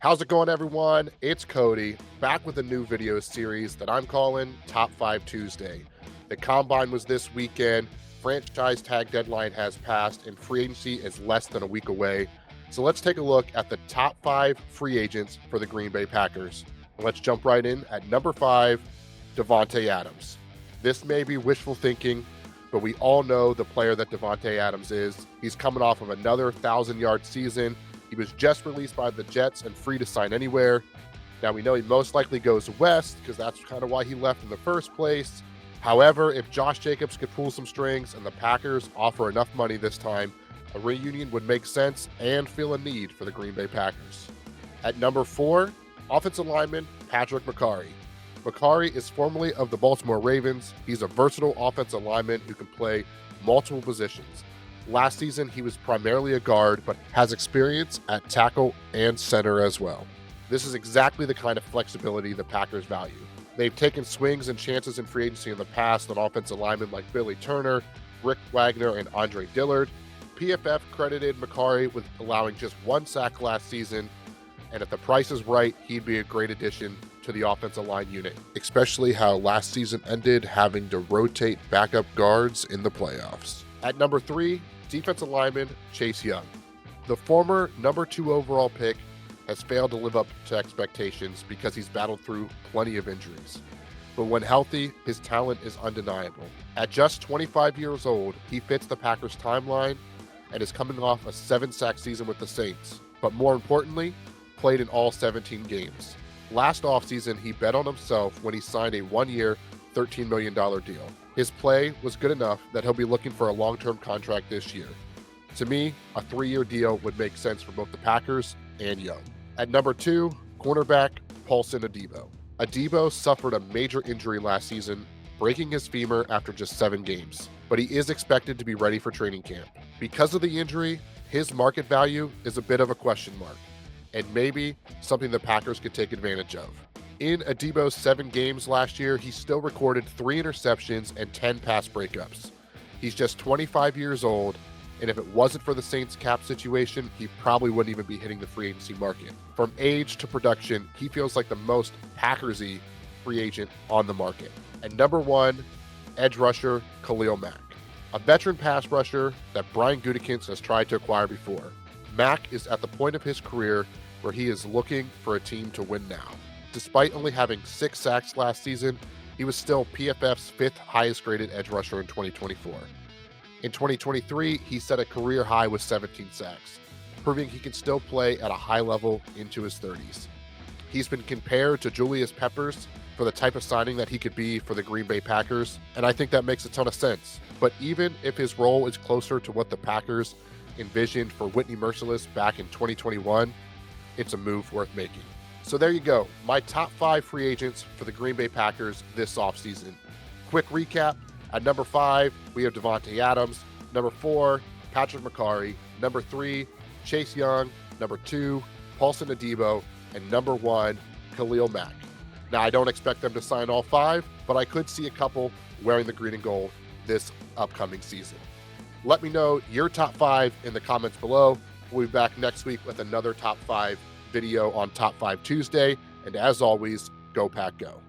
How's it going, everyone? It's Cody, back with a new video series that I'm calling Top 5 Tuesday. The Combine was this weekend, franchise tag deadline has passed, and free agency is less than a week away. So let's take a look at the top 5 free agents for the Green Bay Packers. Let's jump right in at number 5, Davante Adams. This may be wishful thinking, but we all know the player that Davante Adams is. He's coming off of another 1,000-yard season. He was just released by the Jets and free to sign anywhere. Now, we know he most likely goes west because that's kind of why he left in the first place. However, if Josh Jacobs could pull some strings and the Packers offer enough money this time, a reunion would make sense and feel a need for the Green Bay Packers. At number 4, offensive lineman Patrick Mekari. Mekari is formerly of the Baltimore Ravens. He's a versatile offensive lineman who can play multiple positions. Last season, he was primarily a guard, but has experience at tackle and center as well. This is exactly the kind of flexibility the Packers value. They've taken swings and chances in free agency in the past on offensive linemen like Billy Turner, Rick Wagner, and Andre Dillard. PFF credited Mekari with allowing just 1 sack last season, and if the price is right, he'd be a great addition to the offensive line unit, especially how last season ended having to rotate backup guards in the playoffs. At number 3, defensive lineman Chase Young. The former number 2 overall pick has failed to live up to expectations because he's battled through plenty of injuries. But when healthy, his talent is undeniable. At just 25 years old, he fits the Packers' timeline and is coming off a 7-sack season with the Saints. But more importantly, played in all 17 games. Last offseason, he bet on himself when he signed a 1-year, $13 million deal. His play was good enough that he'll be looking for a long-term contract this year. To me, a 3-year deal would make sense for both the Packers and Young. At number 2, cornerback Paulson Adebo. Adebo suffered a major injury last season, breaking his femur after just 7 games, but he is expected to be ready for training camp. Because of the injury, his market value is a bit of a question mark, and maybe something the Packers could take advantage of. In Adebo's 7 games last year, he still recorded 3 interceptions and 10 pass breakups. He's just 25 years old, and if it wasn't for the Saints cap situation, he probably wouldn't even be hitting the free agency market. From age to production, he feels like the most Packers-y free agent on the market. And number 1, edge rusher Khalil Mack. A veteran pass rusher that Brian Gutekunst has tried to acquire before. Mack is at the point of his career where he is looking for a team to win now. Despite only having 6 sacks last season, he was still PFF's 5th highest graded edge rusher in 2024. In 2023, he set a career high with 17 sacks, proving he can still play at a high level into his 30s. He's been compared to Julius Peppers for the type of signing that he could be for the Green Bay Packers, and I think that makes a ton of sense. But even if his role is closer to what the Packers envisioned for Whitney Mercilus back in 2021, it's a move worth making. So there you go, my top 5 free agents for the Green Bay Packers this offseason. Quick recap, at number 5, we have Davante Adams. Number 4, Patrick Mekari. Number 3, Chase Young. Number 2, Paulson Adebo. And number 1, Khalil Mack. Now, I don't expect them to sign all 5, but I could see a couple wearing the green and gold this upcoming season. Let me know your top 5 in the comments below. We'll be back next week with another top 5 video on Top 5 Tuesday. And as always, go Pack Go.